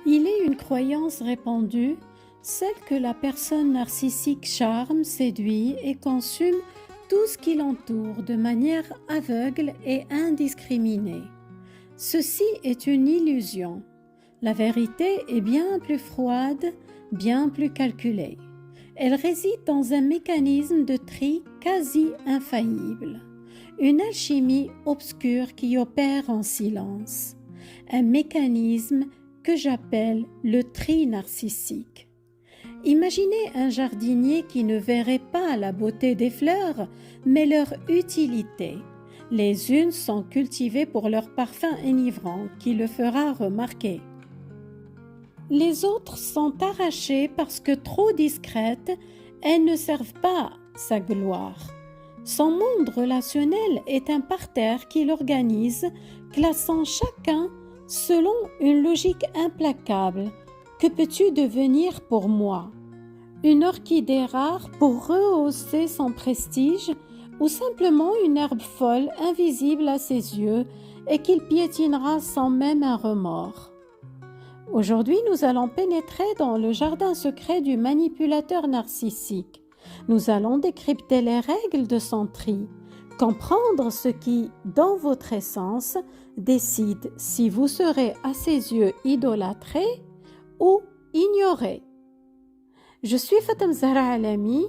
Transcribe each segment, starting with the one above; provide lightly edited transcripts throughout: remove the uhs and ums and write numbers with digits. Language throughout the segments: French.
Il est une croyance répandue, celle que la personne narcissique charme, séduit et consume tout ce qui l'entoure de manière aveugle et indiscriminée. Ceci est une illusion. La vérité est bien plus froide, bien plus calculée. Elle réside dans un mécanisme de tri quasi infaillible, une alchimie obscure qui opère en silence, un mécanisme que j'appelle le tri narcissique. Imaginez un jardinier qui ne verrait pas la beauté des fleurs, mais leur utilité. Les unes sont cultivées pour leur parfum enivrant qui le fera remarquer. Les autres sont arrachées parce que trop discrètes, elles ne servent pas sa gloire. Son monde relationnel est un parterre qu'il organise, classant chacun selon une logique implacable. Que peux-tu devenir pour moi? Une orchidée rare pour rehausser son prestige ou simplement une herbe folle invisible à ses yeux et qu'il piétinera sans même un remords. Aujourd'hui, nous allons pénétrer dans le jardin secret du manipulateur narcissique. Nous allons décrypter les règles de son tri, comprendre ce qui, dans votre essence, décide si vous serez à ses yeux idolâtré ou ignoré. Je suis Fatem Zahra Alami,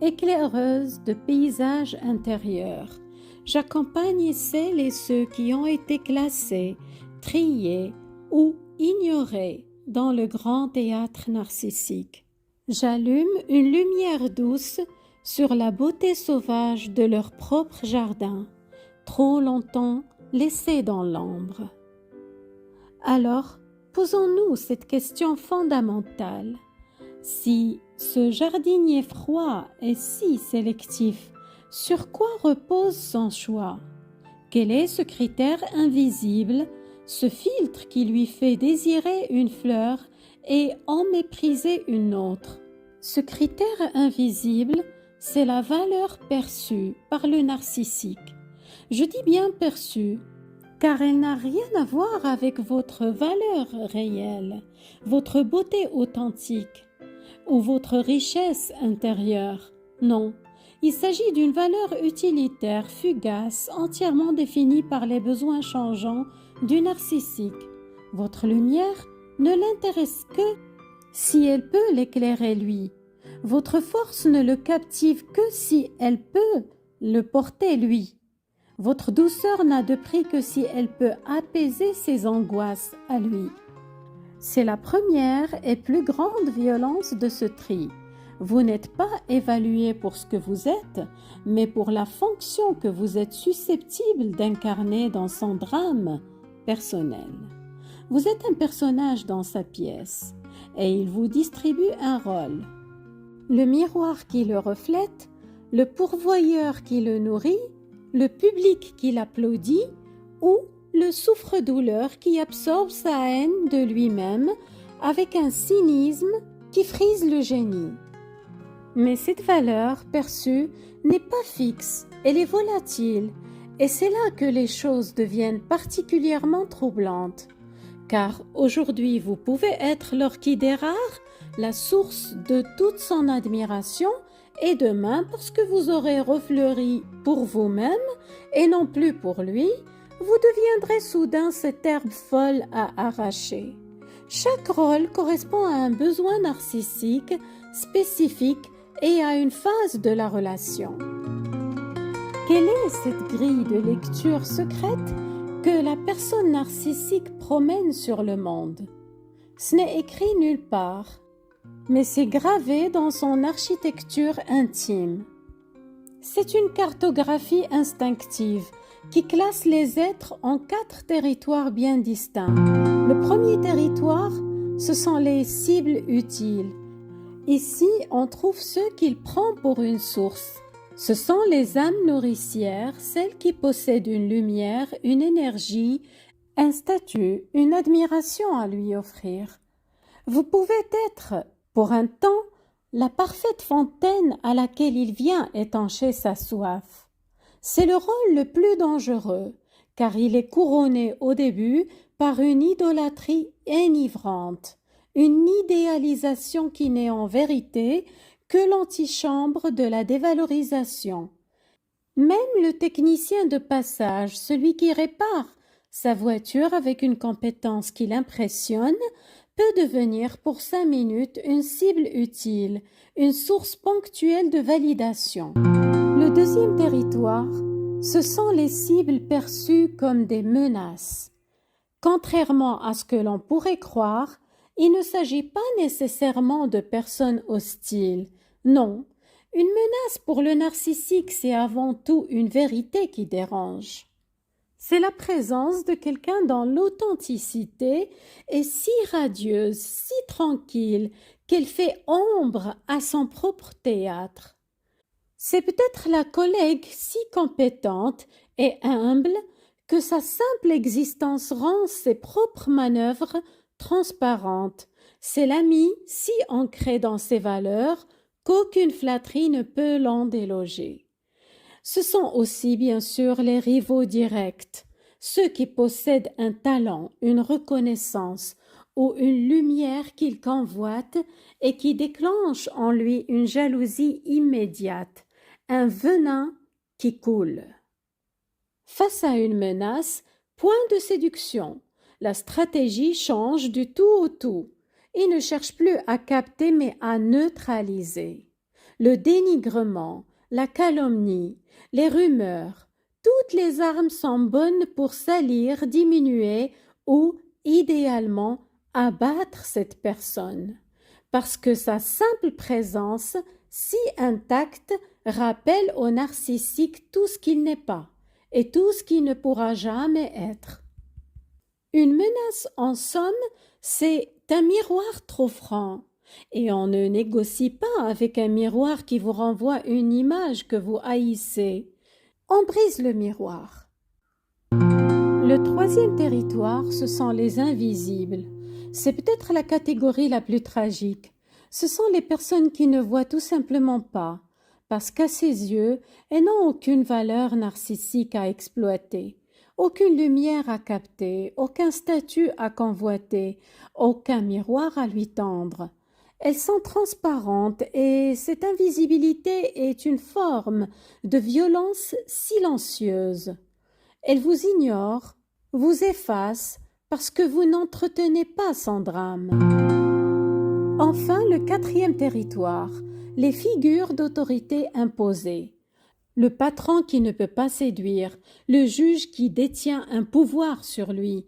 éclaireuse de paysages intérieurs. J'accompagne celles et ceux qui ont été classés, triés ou ignorés dans le grand théâtre narcissique. J'allume une lumière douce sur la beauté sauvage de leur propre jardin, trop longtemps laissé dans l'ombre. Alors, posons-nous cette question fondamentale. Si ce jardinier froid est si sélectif, sur quoi repose son choix? Quel est ce critère invisible, ce filtre qui lui fait désirer une fleur et en mépriser une autre? Ce critère invisible, c'est la valeur perçue par le narcissique. Je dis bien perçue, car elle n'a rien à voir avec votre valeur réelle, votre beauté authentique ou votre richesse intérieure. Non, il s'agit d'une valeur utilitaire, fugace, entièrement définie par les besoins changeants du narcissique. Votre lumière ne l'intéresse que si elle peut l'éclairer lui. Votre force ne le captive que si elle peut le porter lui. Votre douceur n'a de prix que si elle peut apaiser ses angoisses à lui. C'est la première et plus grande violence de ce tri. Vous n'êtes pas évalué pour ce que vous êtes, mais pour la fonction que vous êtes susceptible d'incarner dans son drame personnel. Vous êtes un personnage dans sa pièce et il vous distribue un rôle. Le miroir qui le reflète, le pourvoyeur qui le nourrit, le public qui l'applaudit ou le souffre-douleur qui absorbe sa haine de lui-même avec un cynisme qui frise le génie. Mais cette valeur perçue n'est pas fixe, elle est volatile, et c'est là que les choses deviennent particulièrement troublantes. Car aujourd'hui, vous pouvez être l'orchidée rare, la source de toute son admiration, et demain, parce que vous aurez refleuri pour vous-même et non plus pour lui, vous deviendrez soudain cette herbe folle à arracher. Chaque rôle correspond à un besoin narcissique spécifique et à une phase de la relation. Quelle est cette grille de lecture secrète que la personne narcissique promène sur le monde? Ce n'est écrit nulle part, mais c'est gravé dans son architecture intime. C'est une cartographie instinctive qui classe les êtres en 4 territoires bien distincts. Le premier territoire, ce sont les cibles utiles. Ici, on trouve ceux qu'il prend pour une source. Ce sont les âmes nourricières, celles qui possèdent une lumière, une énergie, un statut, une admiration à lui offrir. Vous pouvez être, pour un temps, la parfaite fontaine à laquelle il vient étancher sa soif. C'est le rôle le plus dangereux, car il est couronné au début par une idolâtrie enivrante, une idéalisation qui n'est en vérité que l'antichambre de la dévalorisation. Même le technicien de passage, celui qui répare sa voiture avec une compétence qui l'impressionne, peut devenir pour 5 minutes une cible utile, une source ponctuelle de validation. Le deuxième territoire, ce sont les cibles perçues comme des menaces. Contrairement à ce que l'on pourrait croire, il ne s'agit pas nécessairement de personnes hostiles. Non, une menace pour le narcissique, c'est avant tout une vérité qui dérange. C'est la présence de quelqu'un dont l'authenticité est si radieuse, si tranquille, qu'elle fait ombre à son propre théâtre. C'est peut-être la collègue si compétente et humble que sa simple existence rend ses propres manœuvres transparentes. C'est l'ami si ancré dans ses valeurs qu'aucune flatterie ne peut l'en déloger. Ce sont aussi bien sûr les rivaux directs, ceux qui possèdent un talent, une reconnaissance ou une lumière qu'il convoite et qui déclenchent en lui une jalousie immédiate, un venin qui coule. Face à une menace, point de séduction. La stratégie change du tout au tout. Il ne cherche plus à capter mais à neutraliser. Le dénigrement, la calomnie, les rumeurs, toutes les armes sont bonnes pour salir, diminuer ou, idéalement, abattre cette personne. Parce que sa simple présence, si intacte, rappelle au narcissique tout ce qu'il n'est pas et tout ce qui ne pourra jamais être. Une menace, en somme, c'est un miroir trop franc, et on ne négocie pas avec un miroir qui vous renvoie une image que vous haïssez. On brise le miroir. Le troisième territoire, ce sont les invisibles. C'est peut-être la catégorie la plus tragique. Ce sont les personnes qui ne voient tout simplement pas, parce qu'à ses yeux, elles n'ont aucune valeur narcissique à exploiter, aucune lumière à capter, aucun statut à convoiter, aucun miroir à lui tendre. Elles sont transparentes et cette invisibilité est une forme de violence silencieuse. Elles vous ignorent, vous effacent parce que vous n'entretenez pas son drame. Enfin, le quatrième territoire, les figures d'autorité imposées. Le patron qui ne peut pas séduire, le juge qui détient un pouvoir sur lui.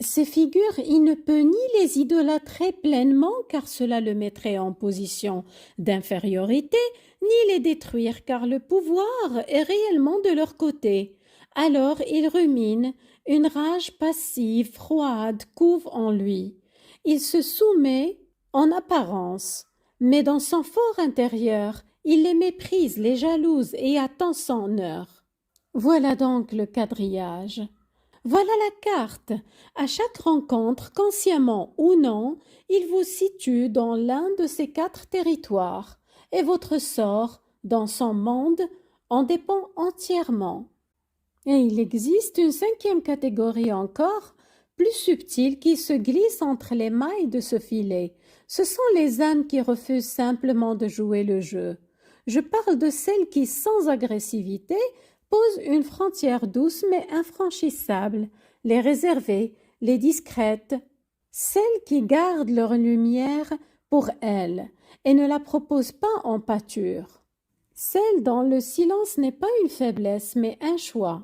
Ces figures, il ne peut ni les idolâtrer pleinement car cela le mettrait en position d'infériorité, ni les détruire car le pouvoir est réellement de leur côté. Alors il rumine, une rage passive, froide, couve en lui. Il se soumet en apparence, mais dans son fort intérieur, il les méprise, les jalouse et attend son heure. Voilà donc le quadrillage. Voilà la carte. À chaque rencontre, consciemment ou non, il vous situe dans l'un de ces 4 territoires, et votre sort, dans son monde, en dépend entièrement. Et il existe une 5e catégorie encore, plus subtile, qui se glisse entre les mailles de ce filet. Ce sont les âmes qui refusent simplement de jouer le jeu. Je parle de celles qui, sans agressivité, posent une frontière douce mais infranchissable, les réservées, les discrètes, celles qui gardent leur lumière pour elles et ne la proposent pas en pâture, celles dont le silence n'est pas une faiblesse mais un choix.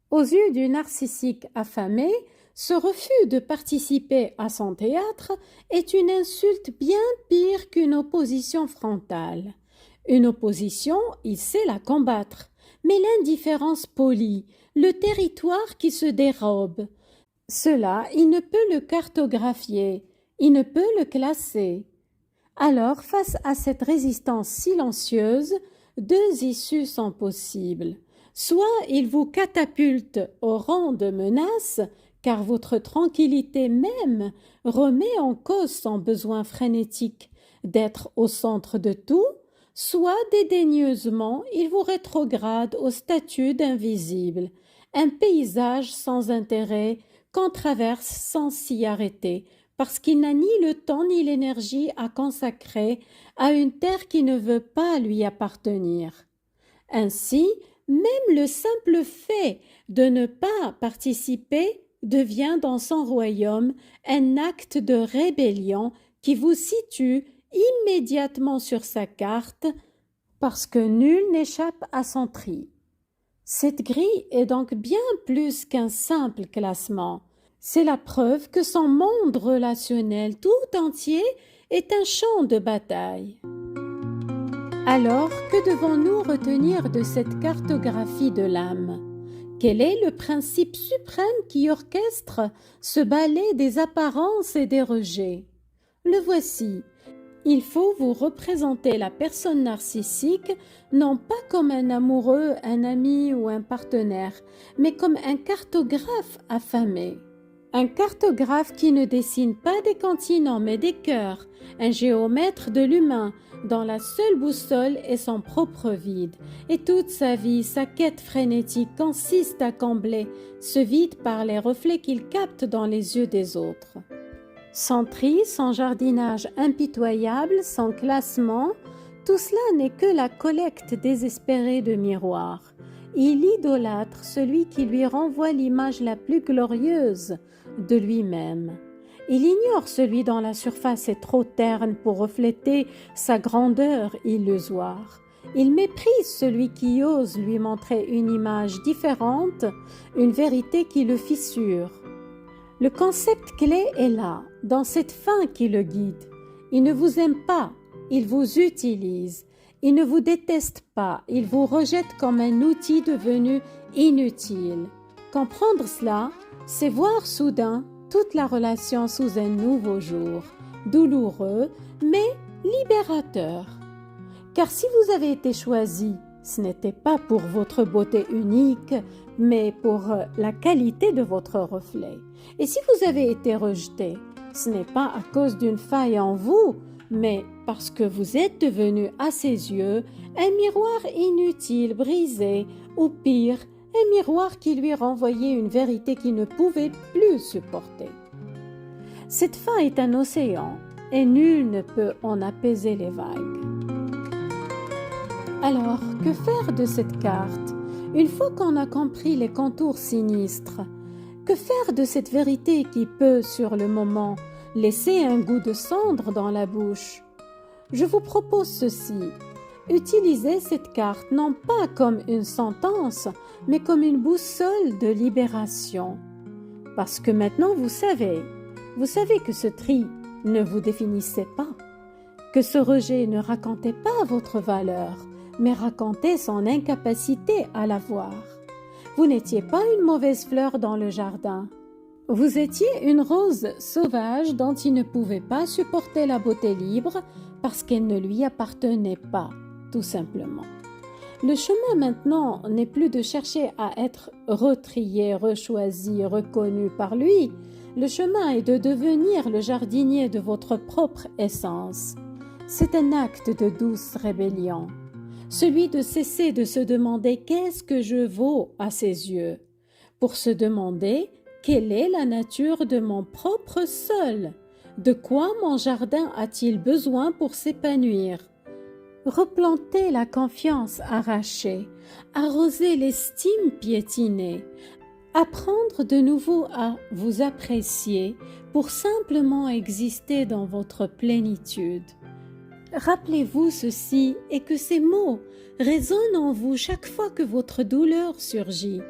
Aux yeux du narcissique affamé, ce refus de participer à son théâtre est une insulte bien pire qu'une opposition frontale. Une opposition, il sait la combattre, mais l'indifférence polie, le territoire qui se dérobe, cela, il ne peut le cartographier, il ne peut le classer. Alors, face à cette résistance silencieuse, 2 issues sont possibles. Soit il vous catapulte au rang de menace, car votre tranquillité même remet en cause son besoin frénétique d'être au centre de tout, soit dédaigneusement il vous rétrograde au statut d'invisible, un paysage sans intérêt qu'on traverse sans s'y arrêter, parce qu'il n'a ni le temps ni l'énergie à consacrer à une terre qui ne veut pas lui appartenir. Ainsi, même le simple fait de ne pas participer devient dans son royaume un acte de rébellion qui vous situe immédiatement sur sa carte, parce que nul n'échappe à son tri. Cette grille est donc bien plus qu'un simple classement. C'est la preuve que son monde relationnel tout entier est un champ de bataille. Alors, que devons-nous retenir de cette cartographie de l'âme? Quel est le principe suprême qui orchestre ce ballet des apparences et des rejets? Le voici. Il faut vous représenter la personne narcissique non pas comme un amoureux, un ami ou un partenaire, mais comme un cartographe affamé. Un cartographe qui ne dessine pas des continents mais des cœurs, un géomètre de l'humain dont la seule boussole est son propre vide, et toute sa vie, sa quête frénétique consiste à combler ce vide par les reflets qu'il capte dans les yeux des autres. Son tri, son jardinage impitoyable, son classement, tout cela n'est que la collecte désespérée de miroirs. Il idolâtre celui qui lui renvoie l'image la plus glorieuse de lui-même. Il ignore celui dont la surface est trop terne pour refléter sa grandeur illusoire. Il méprise celui qui ose lui montrer une image différente, une vérité qui le fissure. Le concept clé est là, dans cette fin qui le guide. Il ne vous aime pas, il vous utilise. Il ne vous déteste pas, il vous rejette comme un outil devenu inutile. Comprendre cela, c'est voir soudain toute la relation sous un nouveau jour, douloureux mais libérateur. Car si vous avez été choisi, ce n'était pas pour votre beauté unique, mais pour la qualité de votre reflet. Et si vous avez été rejeté, ce n'est pas à cause d'une faille en vous, mais parce que vous êtes devenu à ses yeux un miroir inutile, brisé, ou pire, un miroir qui lui renvoyait une vérité qu'il ne pouvait plus supporter. Cette fin est un océan, et nul ne peut en apaiser les vagues. Alors, que faire de cette carte, une fois qu'on a compris les contours sinistres? Que faire de cette vérité qui peut, sur le moment, laisser un goût de cendre dans la bouche? Je vous propose ceci. Utilisez cette carte non pas comme une sentence, mais comme une boussole de libération. Parce que maintenant vous savez que ce tri ne vous définissait pas, que ce rejet ne racontait pas votre valeur, mais racontait son incapacité à la voir. Vous n'étiez pas une mauvaise fleur dans le jardin. Vous étiez une rose sauvage dont il ne pouvait pas supporter la beauté libre parce qu'elle ne lui appartenait pas, tout simplement. Le chemin maintenant n'est plus de chercher à être retrié, rechoisi, reconnu par lui. Le chemin est de devenir le jardinier de votre propre essence. C'est un acte de douce rébellion. Celui de cesser de se demander qu'est-ce que je vaux à ses yeux, pour se demander quelle est la nature de mon propre sol, de quoi mon jardin a-t-il besoin pour s'épanouir. Replanter la confiance arrachée, arroser l'estime piétinée, apprendre de nouveau à vous apprécier pour simplement exister dans votre plénitude. Rappelez-vous ceci et que ces mots résonnent en vous chaque fois que votre douleur surgit.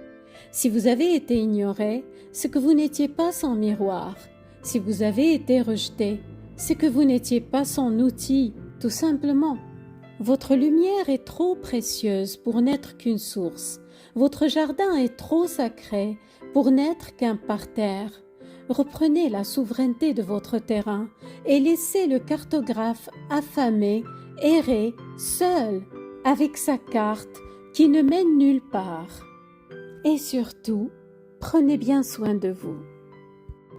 Si vous avez été ignoré, c'est que vous n'étiez pas son miroir. Si vous avez été rejeté, c'est que vous n'étiez pas son outil, tout simplement. Votre lumière est trop précieuse pour n'être qu'une source. Votre jardin est trop sacré pour n'être qu'un parterre. Reprenez la souveraineté de votre terrain et laissez le cartographe affamé errer seul avec sa carte qui ne mène nulle part. Et surtout, prenez bien soin de vous.